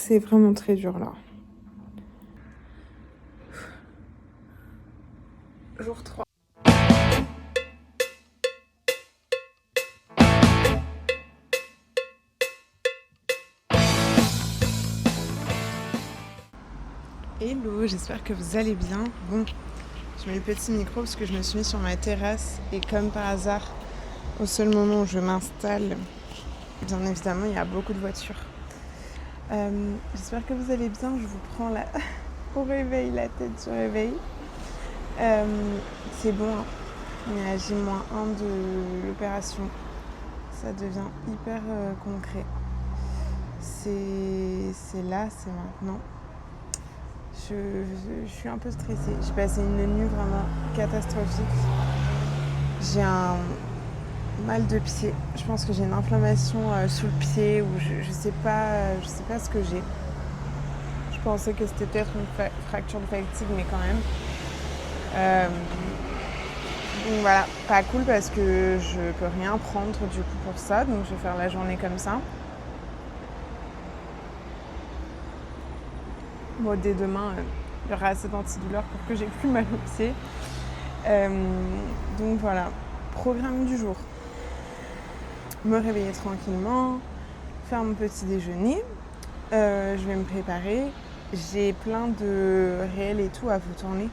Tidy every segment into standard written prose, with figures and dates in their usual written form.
c'est vraiment très dur là. Jour 3. Hello, j'espère que vous allez bien. Bon, je mets le petit micro parce que je me suis mis sur ma terrasse et comme par hasard, au seul moment où je m'installe, bien évidemment, il y a beaucoup de voitures. J'espère que vous allez bien. Je vous prends là au réveil, la tête sur réveil. C'est bon, hein. On est à J-1 de l'opération. Ça devient hyper concret. C'est là, c'est maintenant. Je suis un peu stressée. J'ai passé une nuit vraiment catastrophique. J'ai un mal de pied. Je pense que j'ai une inflammation sous le pied ou je sais pas ce que j'ai. Je pensais que c'était peut-être une fracture de fatigue, mais quand même. Donc voilà, pas cool parce que je peux rien prendre du coup pour ça. Donc je vais faire la journée comme ça. Bon, dès demain, il y aura assez d'antidouleurs pour que j'ai plus mal au pied. Donc voilà, programme du jour. Me réveiller tranquillement, faire mon petit déjeuner. Je vais me préparer. J'ai plein de réels et tout à vous tourner,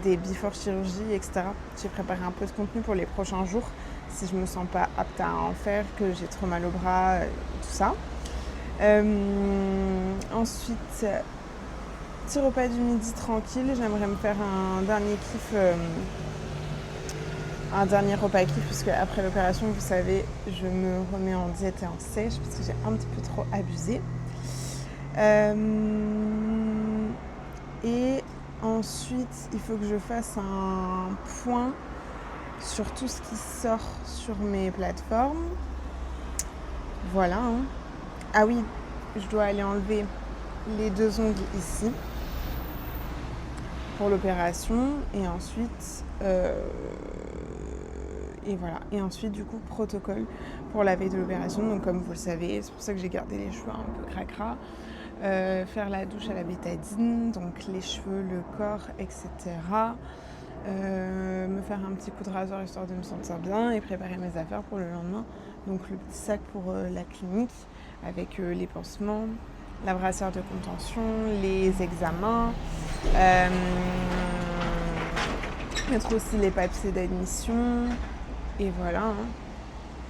des before chirurgie, etc. J'ai préparé un peu de contenu pour les prochains jours, si je me sens pas apte à en faire, que j'ai trop mal au bras, tout ça. Ensuite, petit repas du midi tranquille. J'aimerais me faire un dernier kiff, un dernier repas kiff, puisque après l'opération, vous savez, je me remets en diète et en sèche, parce que j'ai un petit peu trop abusé. Et ensuite, il faut que je fasse un point sur tout ce qui sort sur mes plateformes. Voilà. Hein. Ah oui, je dois aller enlever les 2 ongles ici pour l'opération. Et ensuite, et voilà. Et ensuite, du coup, protocole pour la veille de l'opération. Donc, comme vous le savez, c'est pour ça que j'ai gardé les cheveux un peu cracra. Faire la douche à la bétadine, donc les cheveux, le corps, etc. Me faire un petit coup de rasoir histoire de me sentir bien et préparer mes affaires pour le lendemain. Donc le petit sac pour la clinique avec les pansements, la brassière de contention, les examens, mettre aussi les papiers d'admission et voilà. Hein.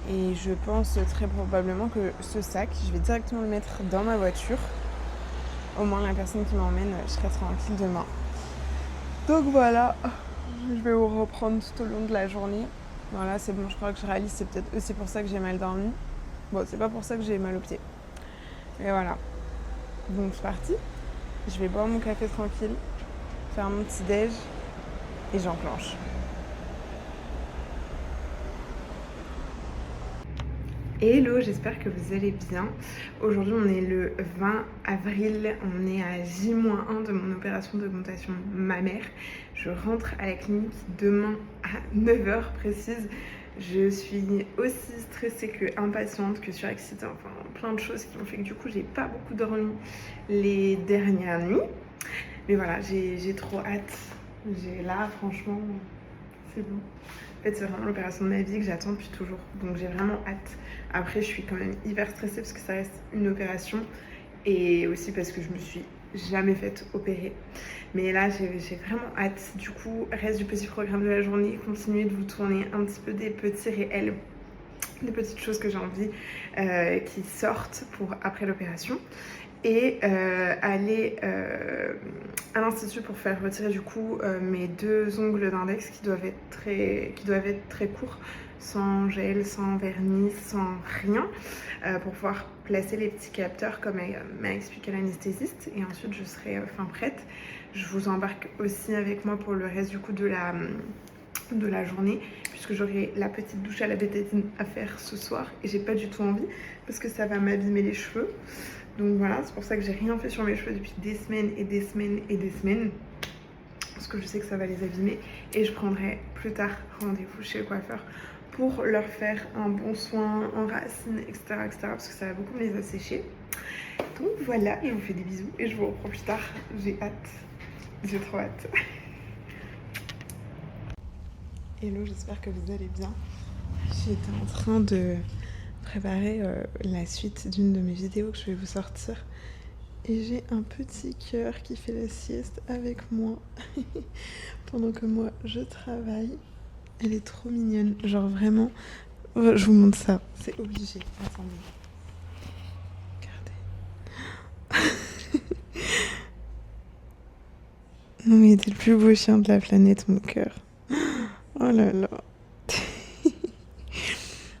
Et je pense très probablement que ce sac, je vais directement le mettre dans ma voiture. Au moins la personne qui m'emmène, je serai tranquille demain. Donc voilà, je vais vous reprendre tout au long de la journée. Voilà, c'est bon, je crois que je réalise, c'est peut-être aussi pour ça que j'ai mal dormi. Bon, c'est pas pour ça que j'ai mal au pied. Et voilà. Donc c'est parti. Je vais boire mon café tranquille, faire mon petit déj et j'enclenche. Hello, j'espère que vous allez bien. Aujourd'hui, on est le 20 avril, on est à J-1 de mon opération d'augmentation mammaire. Je rentre à la clinique demain à 9h précise. Je suis aussi stressée que impatiente, que surexcitée, enfin plein de choses qui ont fait que du coup, j'ai pas beaucoup dormi les dernières nuits. Mais voilà, j'ai trop hâte. Là, franchement, c'est bon. En fait, c'est vraiment l'opération de ma vie que j'attends depuis toujours. Donc j'ai vraiment hâte. Après, je suis quand même hyper stressée parce que ça reste une opération. Et aussi parce que je me suis jamais faite opérer. Mais là, j'ai vraiment hâte. Du coup, reste du petit programme de la journée. Continuer de vous tourner un petit peu des petits réels. Des petites choses que j'ai envie qui sortent pour après l'opération. Et aller à l'institut pour faire retirer du coup mes 2 ongles d'index qui doivent être très courts, sans gel, sans vernis, sans rien, pour pouvoir placer les petits capteurs comme m'a expliqué l'anesthésiste. Et ensuite je serai fin prête. Je vous embarque aussi avec moi pour le reste du coup de la journée, puisque j'aurai la petite douche à la bétadine à faire ce soir et j'ai pas du tout envie parce que ça va m'abîmer les cheveux. Donc voilà, c'est pour ça que j'ai rien fait sur mes cheveux depuis des semaines et des semaines et des semaines, parce que je sais que ça va les abîmer. Et je prendrai plus tard rendez-vous chez le coiffeur pour leur faire un bon soin en racines, etc., etc., parce que ça va beaucoup me les assécher. Donc voilà, je vous fais des bisous et je vous reprends plus tard. J'ai hâte, j'ai trop hâte. Hello, j'espère que vous allez bien. J'étais en train de préparer la suite d'une de mes vidéos que je vais vous sortir. Et j'ai un petit cœur qui fait la sieste avec moi pendant que moi je travaille. Elle est trop mignonne, genre vraiment. Je vous montre ça, c'est obligé. Attendez. Regardez. Non mais t'es le plus beau chien de la planète, mon cœur. Oh là là.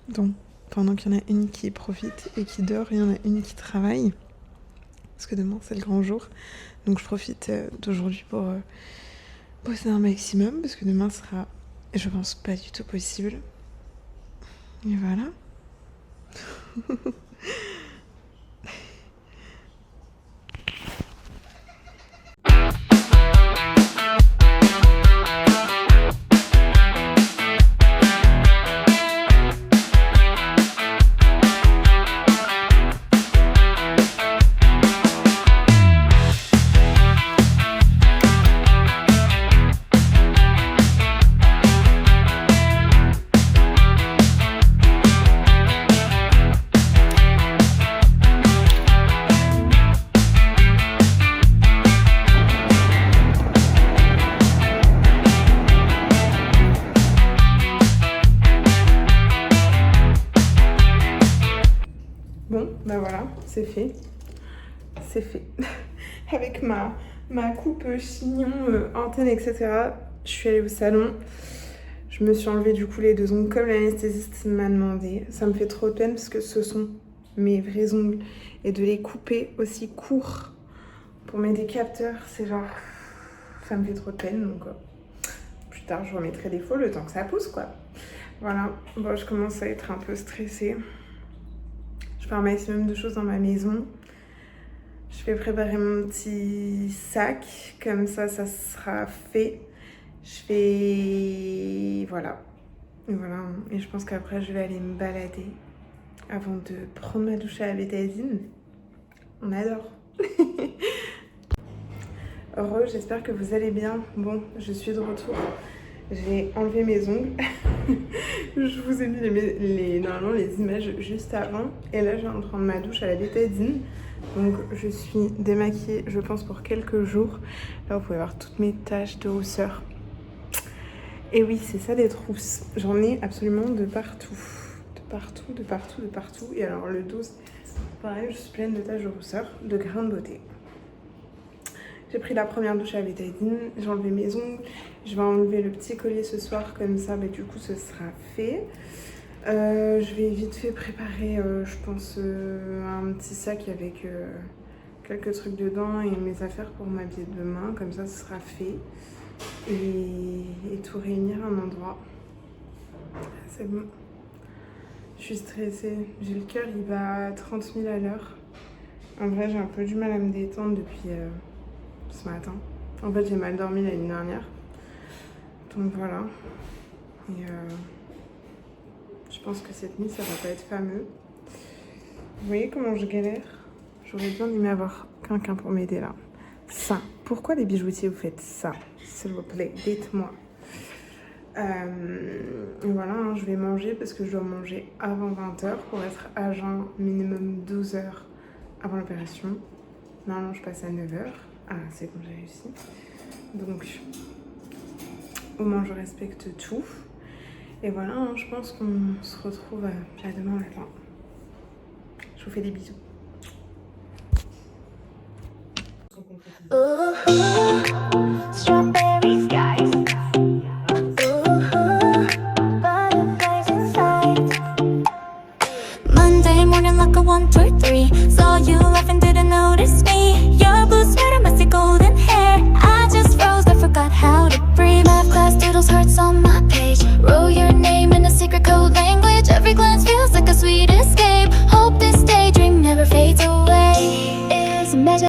Donc, pendant qu'il y en a une qui profite et qui dort, il y en a une qui travaille. Parce que demain, c'est le grand jour. Donc, je profite d'aujourd'hui pour bosser un maximum. Parce que demain sera, je pense, pas du tout possible. Et voilà. Bon, ben voilà, c'est fait. C'est fait. Avec ma coupe chignon, antenne, etc. Je suis allée au salon. Je me suis enlevé du coup les 2 ongles comme l'anesthésiste m'a demandé. Ça me fait trop de peine parce que ce sont mes vrais ongles. Et de les couper aussi courts pour mettre des capteurs, c'est genre... Ça me fait trop de peine, donc plus tard je remettrai des faux le temps que ça pousse, quoi. Voilà, bon, je commence à être un peu stressée. Je fais un maximum de choses dans ma maison. Je vais préparer mon petit sac, comme ça sera fait. Je vais... Voilà. Et je pense qu'après, je vais aller me balader avant de prendre ma douche à la bétadine. On adore. Heureux, j'espère que vous allez bien. Bon, je suis de retour. J'ai enlevé mes ongles. Je vous ai mis normalement les images juste avant. Et là, je viens de prendre ma douche à la bétadine. Donc, je suis démaquillée, je pense, pour quelques jours. Là, vous pouvez voir toutes mes taches de rousseur. Et oui, c'est ça d'être rousse. J'en ai absolument de partout. De partout. Et alors, le dos, pareil, je suis pleine de taches de rousseur, de grains de beauté. J'ai pris la première douche à la bétadine, j'ai enlevé mes ongles. Je vais enlever le petit collier ce soir, comme ça, mais du coup, ce sera fait. Je vais vite fait préparer, je pense, un petit sac avec quelques trucs dedans et mes affaires pour m'habiller demain. Comme ça, ce sera fait. Et tout réunir à un endroit. C'est bon. Je suis stressée. J'ai le cœur, il va à 30 000 à l'heure. En vrai, j'ai un peu du mal à me détendre depuis ce matin. En fait, j'ai mal dormi la nuit dernière. Donc voilà. Et je pense que cette nuit, ça va pas être fameux. Vous voyez comment je galère? J'aurais bien aimé avoir quelqu'un pour m'aider là. Ça. Pourquoi les bijoutiers vous faites ça? S'il vous plaît, dites-moi. Voilà, hein, je vais manger parce que je dois manger avant 20h pour être à jeun minimum 12 heures avant l'opération. Normalement, je passe à 9h. Ah, c'est bon, j'ai réussi. Donc, au moins, je respecte tout. Et voilà, hein, je pense qu'on se retrouve à demain matin. Je vous fais des bisous. Oh, oh, oh.